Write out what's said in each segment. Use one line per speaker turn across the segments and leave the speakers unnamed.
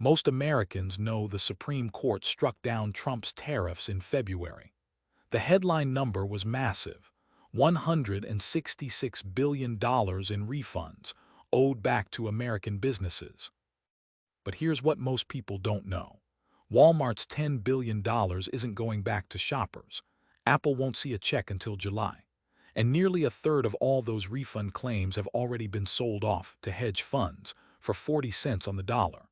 Most Americans know the Supreme Court struck down Trump's tariffs in February. The headline number was massive: $166 billion in refunds owed back to American businesses. But here's what most people don't know. Walmart's $10 billion isn't going back to shoppers. Apple won't see a check until July. And nearly a third of all those refund claims have already been sold off to hedge funds for 40 cents on the dollar.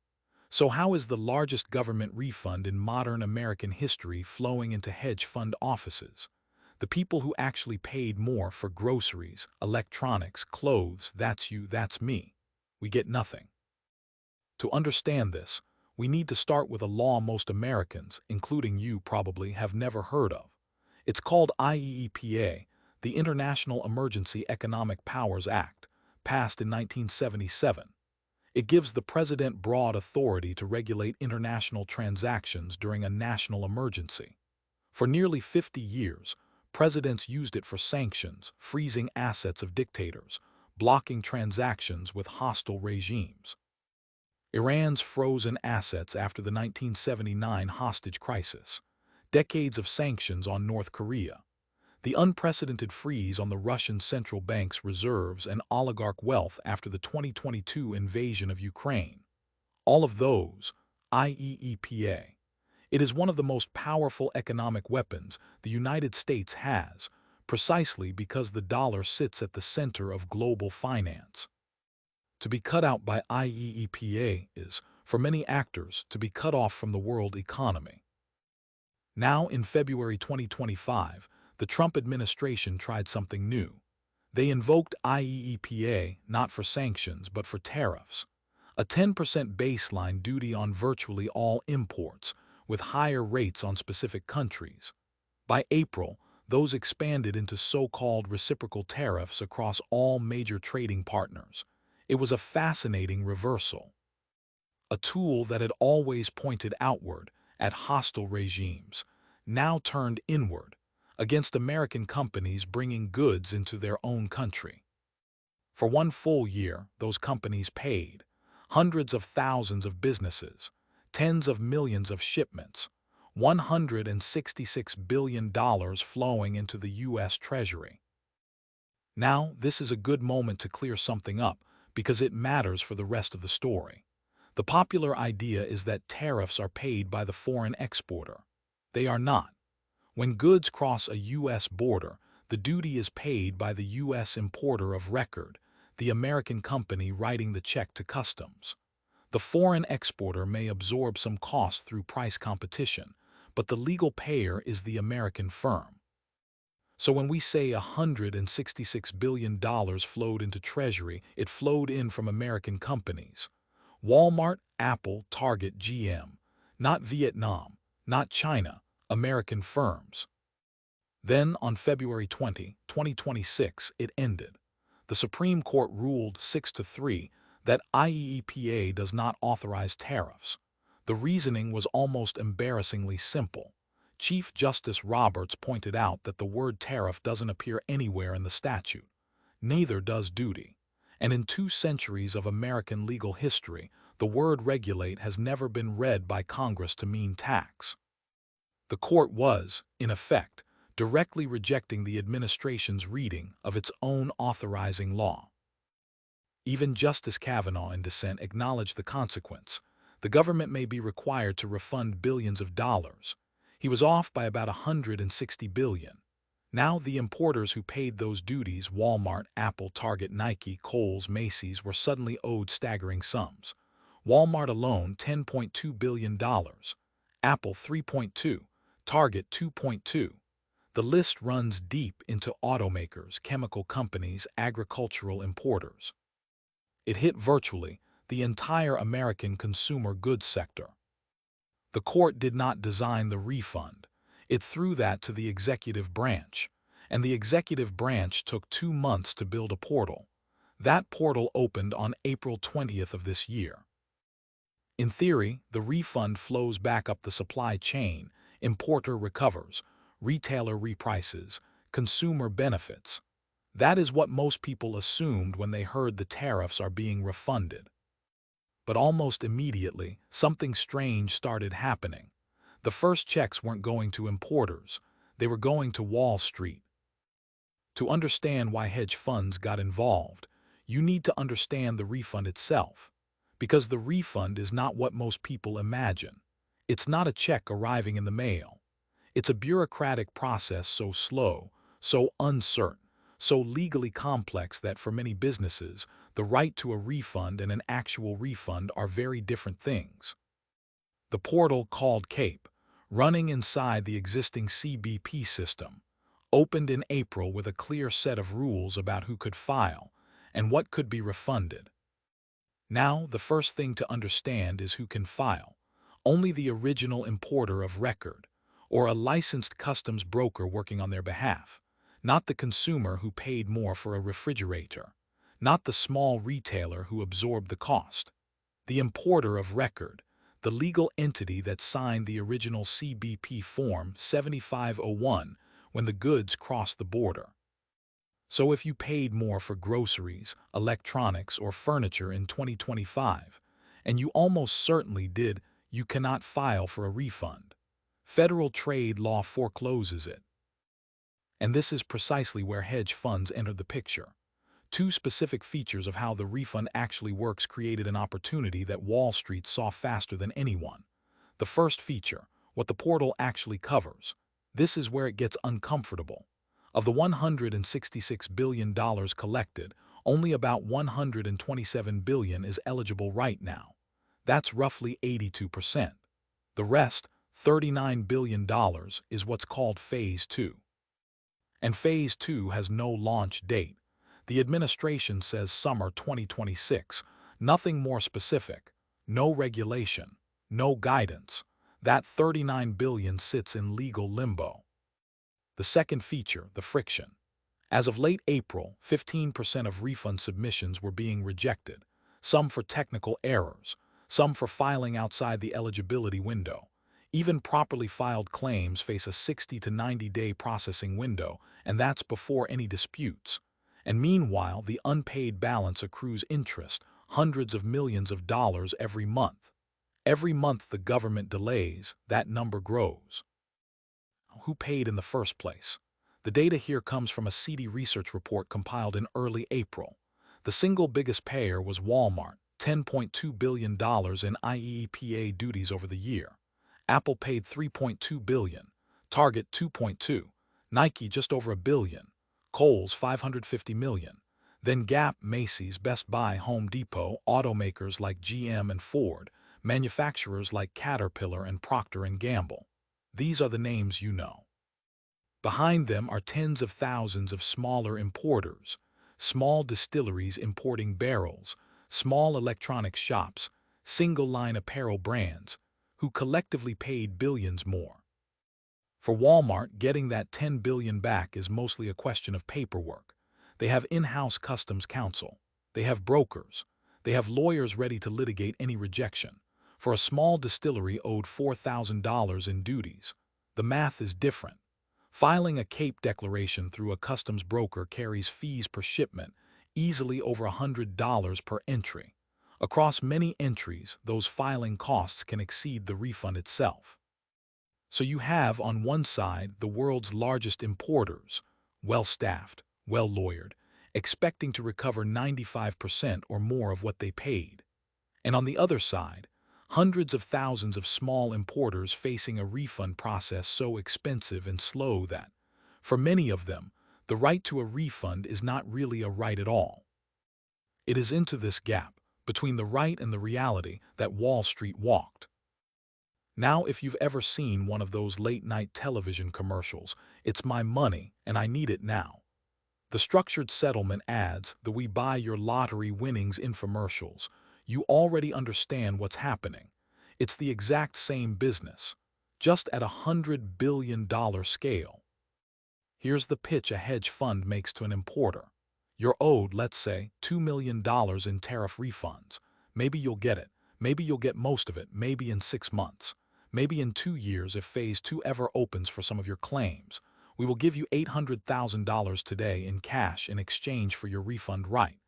So how is the largest government refund in modern American history flowing into hedge fund offices? The people who actually paid more for groceries, electronics, clothes, that's you, that's me. We get nothing. To understand this, we need to start with a law most Americans, including you, probably have never heard of. It's called IEEPA, the International Emergency Economic Powers Act, passed in 1977. It gives the president broad authority to regulate international transactions during a national emergency. For nearly 50 years, presidents used it for sanctions, freezing assets of dictators, blocking transactions with hostile regimes. Iran's frozen assets after the 1979 hostage crisis, decades of sanctions on North Korea, the unprecedented freeze on the Russian central bank's reserves and oligarch wealth after the 2022 invasion of Ukraine. All of those, IEEPA. It is one of the most powerful economic weapons the United States has, precisely because the dollar sits at the center of global finance. To be cut out by IEEPA is, for many actors, to be cut off from the world economy. Now, in February 2025, the Trump administration tried something new. They invoked IEEPA not for sanctions but for tariffs, a 10% baseline duty on virtually all imports, with higher rates on specific countries. By April, those expanded into so-called reciprocal tariffs across all major trading partners. It was a fascinating reversal. A tool that had always pointed outward at hostile regimes now turned inward against American companies bringing goods into their own country. For one full year, those companies paid hundreds of thousands of businesses, tens of millions of shipments, $166 billion flowing into the U.S. Treasury. Now, this is a good moment to clear something up because it matters for the rest of the story. The popular idea is that tariffs are paid by the foreign exporter. They are not. When goods cross a U.S. border, the duty is paid by the U.S. importer of record, the American company writing the check to customs. The foreign exporter may absorb some cost through price competition, but the legal payer is the American firm. So when we say $166 billion flowed into Treasury, it flowed in from American companies. Walmart, Apple, Target, GM. Not Vietnam, not China, American firms. Then, on February 20, 2026, it ended. The Supreme Court ruled 6-3 that IEEPA does not authorize tariffs. The reasoning was almost embarrassingly simple. Chief Justice Roberts pointed out that the word tariff doesn't appear anywhere in the statute. Neither does duty. And in 2 centuries of American legal history, the word regulate has never been read by Congress to mean tax. The court was, in effect, directly rejecting the administration's reading of its own authorizing law. Even Justice Kavanaugh in dissent acknowledged the consequence. The government may be required to refund billions of dollars. He was off by about $160 billion. Now the importers who paid those duties, Walmart, Apple, Target, Nike, Kohl's, Macy's, were suddenly owed staggering sums. Walmart alone $10.2 billion, Apple $3.2, Target $2.2. The list runs deep into automakers, chemical companies, agricultural importers. It hit virtually the entire American consumer goods sector. The court did not design the refund. It threw that to the executive branch, and the executive branch took 2 months to build a portal. That portal opened on April 20th of this year. In theory, the refund flows back up the supply chain, importer recovers, retailer reprices, consumer benefits. That is what most people assumed when they heard the tariffs are being refunded. But almost immediately, something strange started happening. The first checks weren't going to importers, they were going to Wall Street. To understand why hedge funds got involved, you need to understand the refund itself. Because the refund is not what most people imagine. It's not a check arriving in the mail. It's a bureaucratic process so slow, so uncertain, so legally complex that for many businesses, the right to a refund and an actual refund are very different things. The portal called CAPE, running inside the existing CBP system, opened in April with a clear set of rules about who could file and what could be refunded. Now, the first thing to understand is who can file. Only the original importer of record, or a licensed customs broker working on their behalf, not the consumer who paid more for a refrigerator, not the small retailer who absorbed the cost. The importer of record, the legal entity that signed the original CBP Form 7501 when the goods crossed the border. So if you paid more for groceries, electronics, or furniture in 2025, and you almost certainly did, you cannot file for a refund. Federal trade law forecloses it. And this is precisely where hedge funds entered the picture. Two specific features of how the refund actually works created an opportunity that Wall Street saw faster than anyone. The first feature, what the portal actually covers. This is where it gets uncomfortable. Of the $166 billion collected, only about $127 billion is eligible right now. That's roughly 82%. The rest, $39 billion, is what's called Phase 2. And Phase 2 has no launch date. The administration says summer 2026, nothing more specific, no regulation, no guidance. That $39 billion sits in legal limbo. The second feature, the friction. As of late April, 15% of refund submissions were being rejected, some for technical errors, some for filing outside the eligibility window. Even properly filed claims face a 60 to 90-day processing window, and that's before any disputes. And meanwhile, the unpaid balance accrues interest, hundreds of millions of dollars every month. Every month the government delays, that number grows. Who paid in the first place? The data here comes from a CD research report compiled in early April. The single biggest payer was Walmart, $10.2 billion in IEEPA duties over the year. Apple paid $3.2 billion, Target $2.2, Nike just over $1 billion, Kohl's $550 million. Then Gap, Macy's, Best Buy, Home Depot, automakers like GM and Ford, manufacturers like Caterpillar and Procter & Gamble. These are the names you know. Behind them are tens of thousands of smaller importers, small distilleries importing barrels, small electronics shops, single-line apparel brands, who collectively paid billions more. For Walmart, getting that $10 billion back is mostly a question of paperwork. They have in-house customs counsel. They have brokers. They have lawyers ready to litigate any rejection. For a small distillery owed $4,000 in duties, the math is different. Filing a CAPE declaration through a customs broker carries fees per shipment, easily over $100 per entry. Across many entries, those filing costs can exceed the refund itself. So you have, on one side, the world's largest importers, well-staffed, well-lawyered, expecting to recover 95% or more of what they paid. And on the other side, hundreds of thousands of small importers facing a refund process so expensive and slow that, for many of them, the right to a refund is not really a right at all. It is into this gap, between the right and the reality, that Wall Street walked. Now, if you've ever seen one of those late-night television commercials, it's my money and I need it now. The structured settlement ads, the we buy your lottery winnings infomercials, you already understand what's happening. It's the exact same business, just at $100 billion scale. Here's the pitch a hedge fund makes to an importer. You're owed, let's say, $2 million in tariff refunds. Maybe you'll get it. Maybe you'll get most of it, maybe in 6 months. Maybe in 2 years if Phase 2 ever opens for some of your claims. We will give you $800,000 today in cash in exchange for your refund right.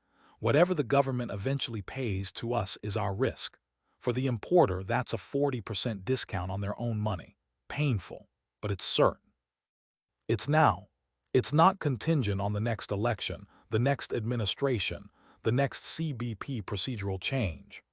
Whatever the government eventually pays to us is our risk. For the importer, that's a 40% discount on their own money. Painful, but it's certain. It's now. It's not contingent on the next election, the next administration, the next CBP procedural change.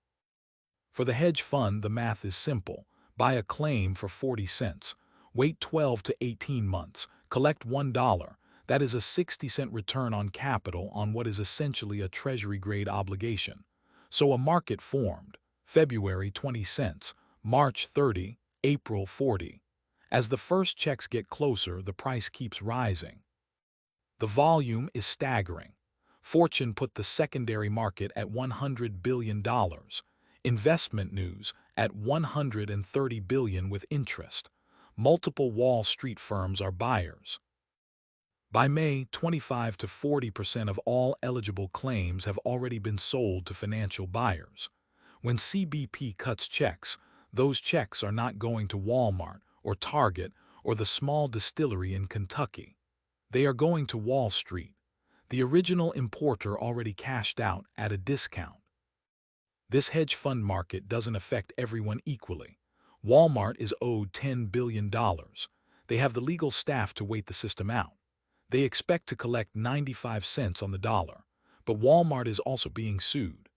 For the hedge fund, the math is simple. Buy a claim for 40 cents. Wait 12 to 18 months. Collect $1. That is a 60-cent return on capital on what is essentially a Treasury-grade obligation. So a market formed. February 20 cents, March 30, April 40. As the first checks get closer, the price keeps rising. The volume is staggering. Fortune put the secondary market at $100 billion. Investment news at $130 billion with interest. Multiple Wall Street firms are buyers. By May, 25 to 40% of all eligible claims have already been sold to financial buyers. When CBP cuts checks, those checks are not going to Walmart or Target or the small distillery in Kentucky. They are going to Wall Street. The original importer already cashed out at a discount. This hedge fund market doesn't affect everyone equally. Walmart is owed $10 billion. They have the legal staff to wait the system out. They expect to collect 95 cents on the dollar. But Walmart is also being sued.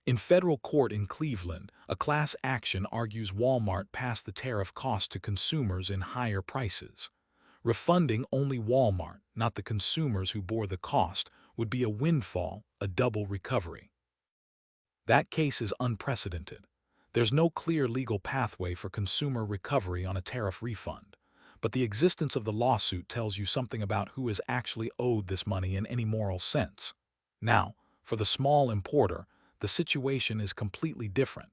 In federal court in Cleveland, a class action argues Walmart passed the tariff cost to consumers in higher prices. Refunding only Walmart, not the consumers who bore the cost, would be a windfall, a double recovery. That case is unprecedented. There's no clear legal pathway for consumer recovery on a tariff refund. But the existence of the lawsuit tells you something about who is actually owed this money in any moral sense. Now, for the small importer, the situation is completely different.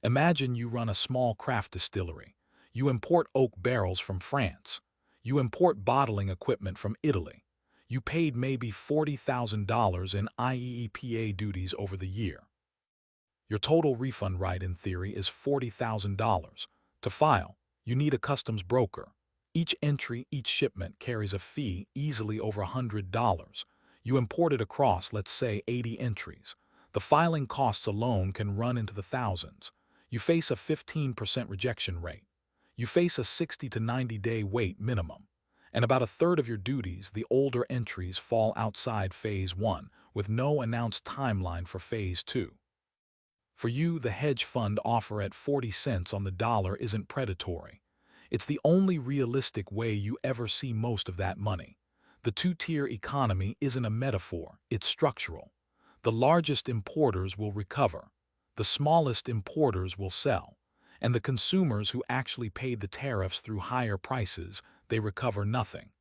Imagine you run a small craft distillery. You import oak barrels from France. You import bottling equipment from Italy. You paid maybe $40,000 in IEEPA duties over the year. Your total refund right, in theory, is $40,000. To file, you need a customs broker. Each entry, each shipment carries a fee easily over $100. You import it across, let's say, 80 entries. The filing costs alone can run into the thousands. You face a 15% rejection rate. You face a 60 to 90-day wait minimum. And about a third of your duties, the older entries, fall outside Phase 1, with no announced timeline for Phase 2. For you, the hedge fund offer at 40 cents on the dollar isn't predatory. It's the only realistic way you ever see most of that money. The two-tier economy isn't a metaphor, it's structural. The largest importers will recover. The smallest importers will sell. And the consumers who actually paid the tariffs through higher prices, they recover nothing.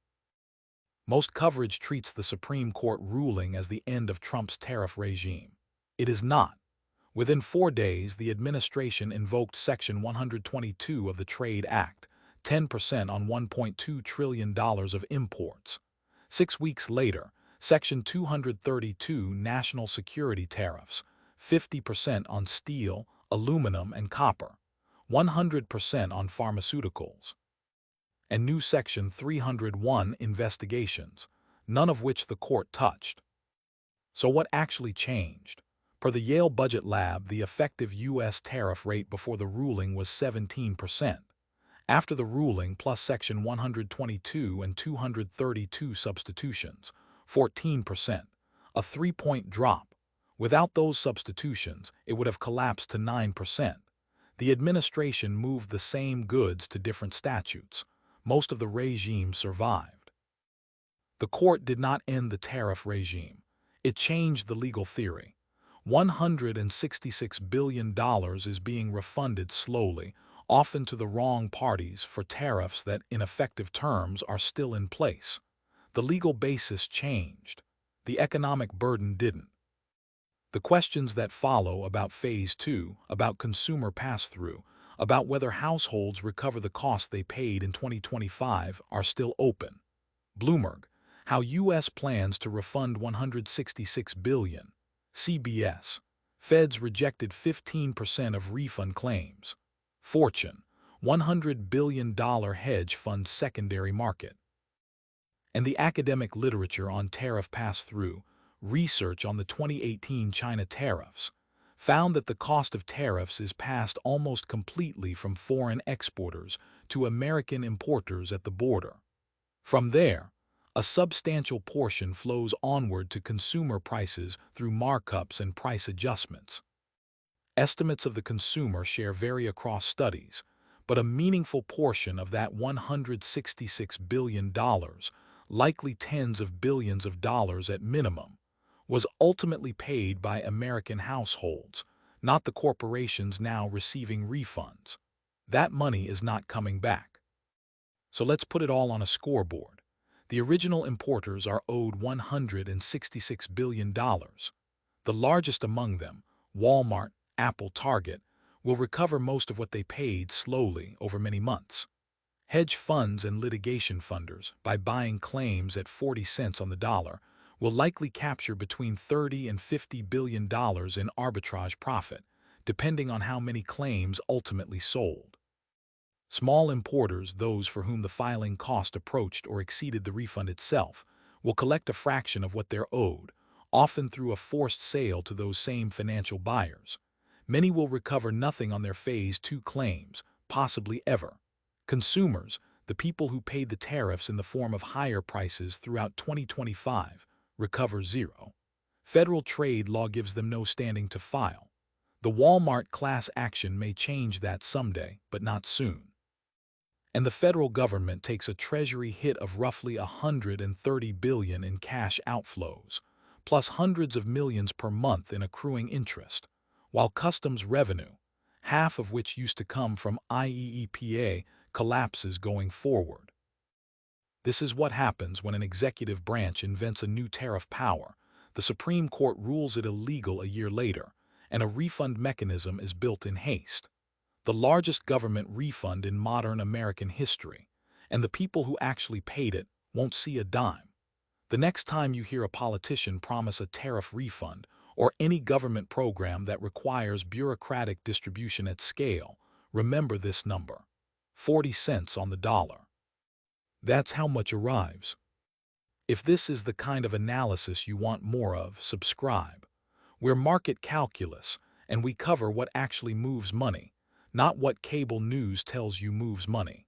Most coverage treats the Supreme Court ruling as the end of Trump's tariff regime. It is not. Within 4 days, the administration invoked Section 122 of the Trade Act, 10% on $1.2 trillion of imports. 6 weeks later, Section 232 national security tariffs, 50% on steel, aluminum, and copper, 100% on pharmaceuticals. And new Section 301 investigations, none of which the court touched. So what actually changed? Per the Yale Budget Lab, the effective U.S. tariff rate before the ruling was 17%. After the ruling, plus Section 122 and 232 substitutions, 14%, a 3-point drop. Without those substitutions, it would have collapsed to 9%. The administration moved the same goods to different statutes. Most of the regime survived. The court did not end the tariff regime. It changed the legal theory. $166 billion is being refunded slowly, often to the wrong parties, for tariffs that, in effective terms, are still in place. The legal basis changed. The economic burden didn't. The questions that follow about Phase 2, about consumer pass-through, about whether households recover the cost they paid in 2025 are still open. Bloomberg, how U.S. plans to refund $166 billion. CBS, Feds rejected 15% of refund claims. Fortune, $100 billion hedge fund secondary market. And the academic literature on tariff pass-through, research on the 2018 China tariffs found that the cost of tariffs is passed almost completely from foreign exporters to American importers at the border. From there, a substantial portion flows onward to consumer prices through markups and price adjustments. Estimates of the consumer share vary across studies, but a meaningful portion of that $166 billion, likely tens of billions of dollars at minimum, was ultimately paid by American households, not the corporations now receiving refunds. That money is not coming back. So let's put it all on a scoreboard. The original importers are owed $166 billion. The largest among them, Walmart, Apple, Target, will recover most of what they paid slowly over many months. Hedge funds and litigation funders, by buying claims at 40 cents on the dollar, will likely capture between $30 and $50 billion in arbitrage profit, depending on how many claims ultimately sold. Small importers, those for whom the filing cost approached or exceeded the refund itself, will collect a fraction of what they're owed, often through a forced sale to those same financial buyers. Many will recover nothing on their Phase 2 claims, possibly ever. Consumers, the people who paid the tariffs in the form of higher prices throughout 2025, recover zero. Federal trade law gives them no standing to file. The Walmart class action may change that someday, but not soon. And the federal government takes a treasury hit of roughly $130 billion in cash outflows, plus hundreds of millions per month in accruing interest, while customs revenue, half of which used to come from IEEPA, collapses going forward. This is what happens when an executive branch invents a new tariff power. The Supreme Court rules it illegal a year later, and a refund mechanism is built in haste. The largest government refund in modern American history, and the people who actually paid it won't see a dime. The next time you hear a politician promise a tariff refund or any government program that requires bureaucratic distribution at scale, remember this number: 40 cents on the dollar. That's how much arrives. If this is the kind of analysis you want more of, subscribe. We're Market Calculus, and we cover what actually moves money, not what cable news tells you moves money.